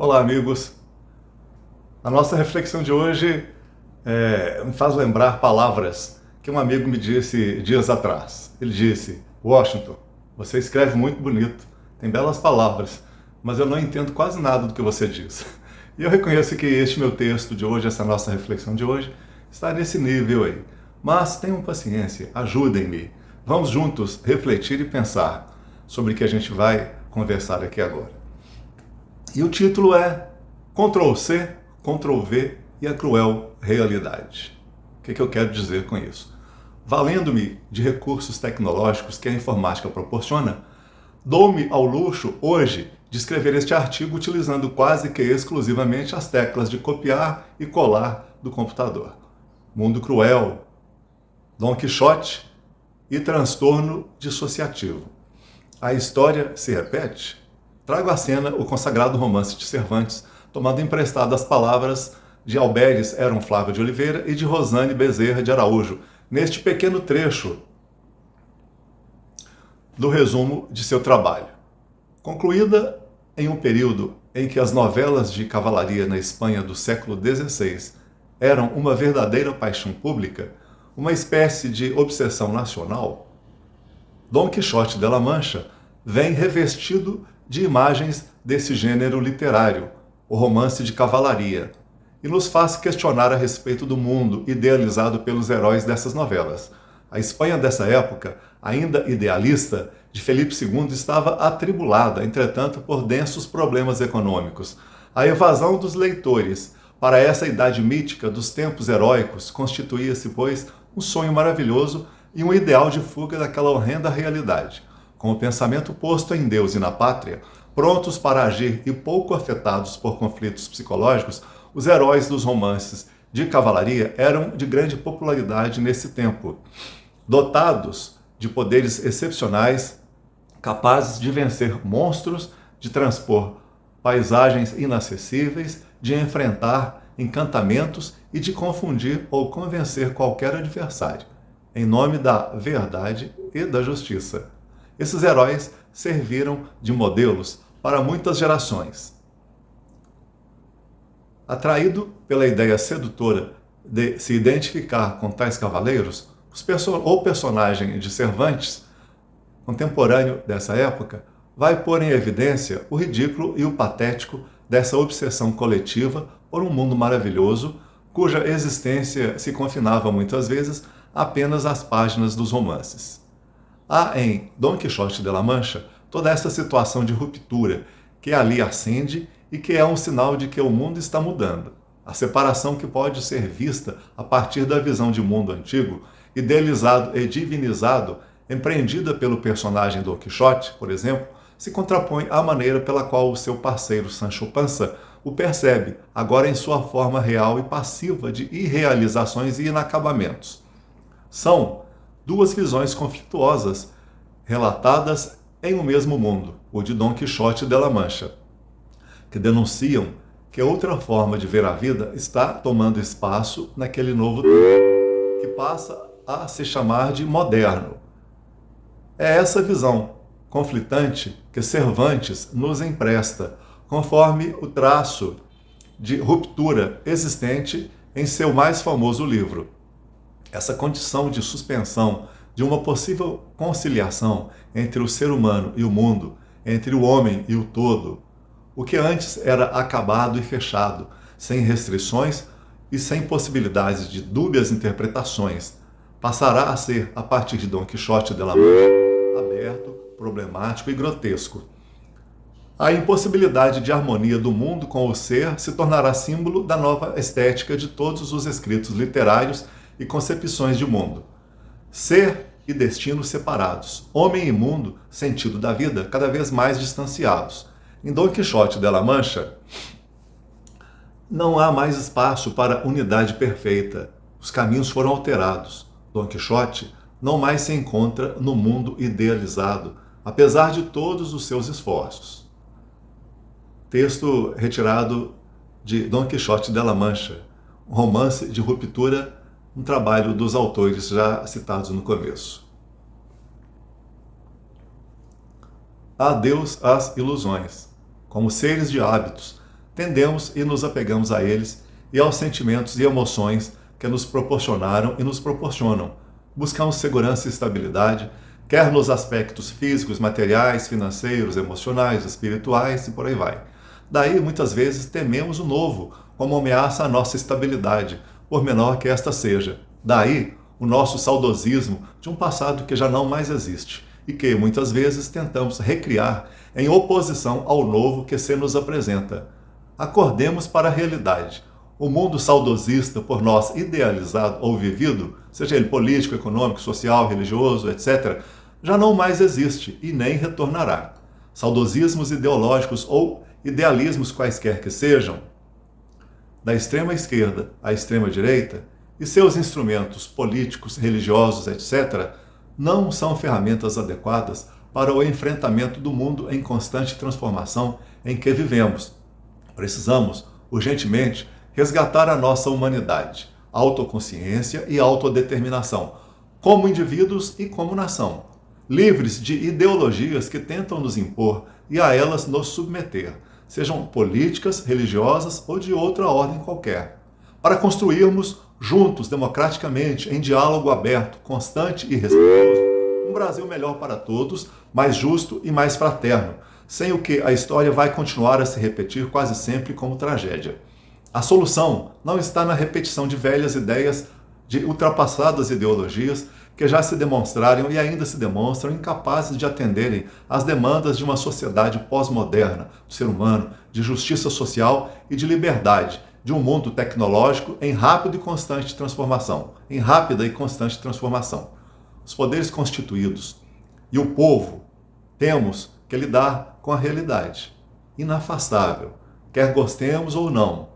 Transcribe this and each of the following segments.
Olá, amigos. A nossa reflexão de hoje me faz lembrar palavras que um amigo me disse dias atrás. Ele disse: Washington, você escreve muito bonito, tem belas palavras, mas eu não entendo quase nada do que você diz. E eu reconheço que este meu texto de hoje, essa nossa reflexão de hoje, está nesse nível aí. Mas tenham paciência, ajudem-me. Vamos juntos refletir e pensar sobre o que a gente vai conversar aqui agora. E o título é Ctrl+C, Ctrl+V e a cruel realidade. O que eu quero dizer com isso? Valendo-me de recursos tecnológicos que a informática proporciona, dou-me ao luxo hoje de escrever este artigo utilizando quase que exclusivamente as teclas de copiar e colar do computador. Mundo cruel, Dom Quixote e transtorno dissociativo. A história se repete? Trago à cena o consagrado romance de Cervantes, tomando emprestado as palavras de Albéres Heron Flávio de Oliveira e de Rosane Bezerra de Araújo, neste pequeno trecho do resumo de seu trabalho. Concluída em um período em que as novelas de cavalaria na Espanha do século XVI eram uma verdadeira paixão pública, uma espécie de obsessão nacional, Dom Quixote de la Mancha vem revestido de imagens desse gênero literário, o romance de cavalaria, e nos faz questionar a respeito do mundo idealizado pelos heróis dessas novelas. A Espanha dessa época, ainda idealista, de Felipe II, estava atribulada, entretanto, por densos problemas econômicos. A evasão dos leitores para essa idade mítica dos tempos heróicos constituía-se, pois, um sonho maravilhoso e um ideal de fuga daquela horrenda realidade. Com o pensamento posto em Deus e na pátria, prontos para agir e pouco afetados por conflitos psicológicos, os heróis dos romances de cavalaria eram de grande popularidade nesse tempo, dotados de poderes excepcionais, capazes de vencer monstros, de transpor paisagens inacessíveis, de enfrentar encantamentos e de confundir ou convencer qualquer adversário, em nome da verdade e da justiça. Esses heróis serviram de modelos para muitas gerações. Atraído pela ideia sedutora de se identificar com tais cavaleiros, o personagem de Cervantes, contemporâneo dessa época, vai pôr em evidência o ridículo e o patético dessa obsessão coletiva por um mundo maravilhoso, cuja existência se confinava muitas vezes apenas às páginas dos romances. Há em Dom Quixote de la Mancha toda essa situação de ruptura que ali acende e que é um sinal de que o mundo está mudando. A separação que pode ser vista a partir da visão de mundo antigo, idealizado e divinizado, empreendida pelo personagem Dom Quixote, por exemplo, se contrapõe à maneira pela qual o seu parceiro Sancho Panza o percebe, agora em sua forma real e passiva de irrealizações e inacabamentos. São duas visões conflituosas, relatadas em um mesmo mundo, o de Dom Quixote de la Mancha, que denunciam que outra forma de ver a vida está tomando espaço naquele novo tempo, que passa a se chamar de moderno. É essa visão conflitante que Cervantes nos empresta, conforme o traço de ruptura existente em seu mais famoso livro. Essa condição de suspensão de uma possível conciliação entre o ser humano e o mundo, entre o homem e o todo, o que antes era acabado e fechado, sem restrições e sem possibilidades de dúbias interpretações, passará a ser, a partir de Dom Quixote de la Mancha, aberto, problemático e grotesco. A impossibilidade de harmonia do mundo com o ser se tornará símbolo da nova estética de todos os escritos literários e concepções de mundo. Ser e destino separados, homem e mundo, sentido da vida, cada vez mais distanciados. Em Dom Quixote de la Mancha, não há mais espaço para unidade perfeita. Os caminhos foram alterados. Dom Quixote não mais se encontra no mundo idealizado, apesar de todos os seus esforços. Texto retirado de Dom Quixote de la Mancha, um romance de ruptura, um trabalho dos autores já citados no começo. Adeus às ilusões. Como seres de hábitos, tendemos e nos apegamos a eles e aos sentimentos e emoções que nos proporcionaram e nos proporcionam. Buscamos segurança e estabilidade, quer nos aspectos físicos, materiais, financeiros, emocionais, espirituais e por aí vai. Daí, muitas vezes, tememos o novo, como ameaça à nossa estabilidade, por menor que esta seja. Daí, o nosso saudosismo de um passado que já não mais existe e que, muitas vezes, tentamos recriar em oposição ao novo que se nos apresenta. Acordemos para a realidade. O mundo saudosista por nós idealizado ou vivido, seja ele político, econômico, social, religioso, etc., já não mais existe e nem retornará. Saudosismos ideológicos ou idealismos quaisquer que sejam, da extrema esquerda à extrema direita, e seus instrumentos políticos, religiosos, etc., não são ferramentas adequadas para o enfrentamento do mundo em constante transformação em que vivemos. Precisamos, urgentemente, resgatar a nossa humanidade, autoconsciência e autodeterminação, como indivíduos e como nação, livres de ideologias que tentam nos impor e a elas nos submeter, sejam políticas, religiosas ou de outra ordem qualquer, para construirmos juntos, democraticamente, em diálogo aberto, constante e respeitoso, um Brasil melhor para todos, mais justo e mais fraterno, sem o que a história vai continuar a se repetir quase sempre como tragédia. A solução não está na repetição de velhas ideias, de ultrapassadas ideologias que já se demonstraram e ainda se demonstram incapazes de atenderem às demandas de uma sociedade pós-moderna, do ser humano, de justiça social e de liberdade, de um mundo tecnológico em rápida e constante transformação. Os poderes constituídos e o povo temos que lidar com a realidade inafastável, quer gostemos ou não,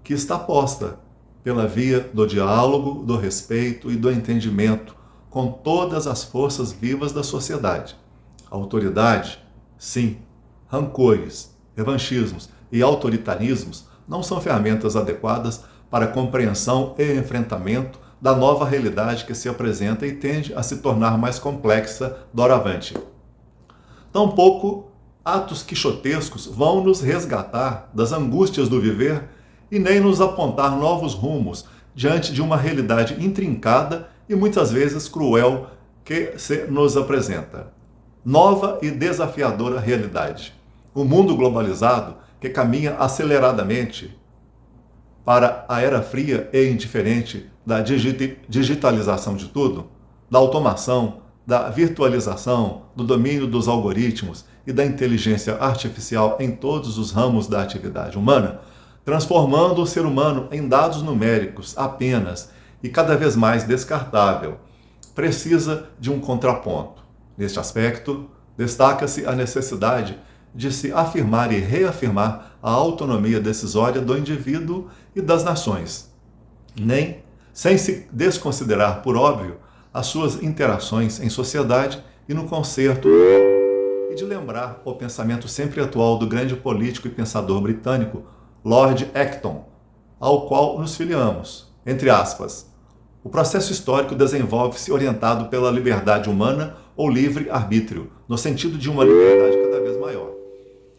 que está posta pela via do diálogo, do respeito e do entendimento com todas as forças vivas da sociedade. A autoridade, sim, rancores, revanchismos e autoritarismos não são ferramentas adequadas para a compreensão e enfrentamento da nova realidade que se apresenta e tende a se tornar mais complexa doravante. Tampouco atos quixotescos vão nos resgatar das angústias do viver e nem nos apontar novos rumos diante de uma realidade intrincada e muitas vezes cruel que se nos apresenta. Nova e desafiadora realidade. O mundo globalizado que caminha aceleradamente para a era fria e indiferente da digitalização de tudo, da automação, da virtualização, do domínio dos algoritmos e da inteligência artificial em todos os ramos da atividade humana, transformando o ser humano em dados numéricos apenas e cada vez mais descartável, precisa de um contraponto. Neste aspecto, destaca-se a necessidade de se afirmar e reafirmar a autonomia decisória do indivíduo e das nações, nem sem se desconsiderar, por óbvio, as suas interações em sociedade e no concerto, e de lembrar o pensamento sempre atual do grande político e pensador britânico, Lord Acton, ao qual nos filiamos, entre aspas. O processo histórico desenvolve-se orientado pela liberdade humana ou livre arbítrio, no sentido de uma liberdade cada vez maior.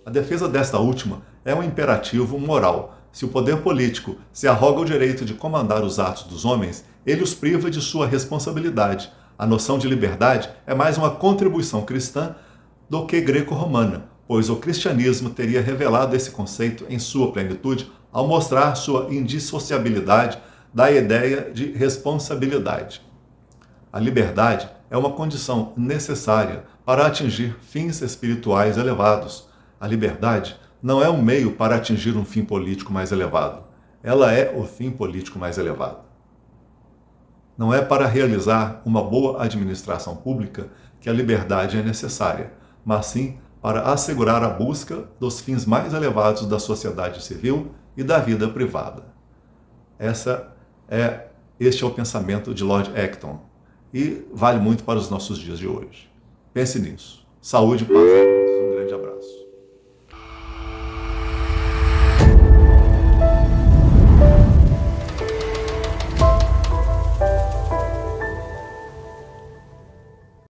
A defesa desta última é um imperativo moral. Se o poder político se arroga o direito de comandar os atos dos homens, ele os priva de sua responsabilidade. A noção de liberdade é mais uma contribuição cristã do que greco-romana, pois o cristianismo teria revelado esse conceito em sua plenitude ao mostrar sua indissociabilidade da ideia de responsabilidade. A liberdade é uma condição necessária para atingir fins espirituais elevados. A liberdade não é um meio para atingir um fim político mais elevado. Ela é o fim político mais elevado. Não é para realizar uma boa administração pública que a liberdade é necessária, mas sim para assegurar a busca dos fins mais elevados da sociedade civil e da vida privada. Este é o pensamento de Lord Acton e vale muito para os nossos dias de hoje. Pense nisso. Saúde e paz a todos. Um grande abraço.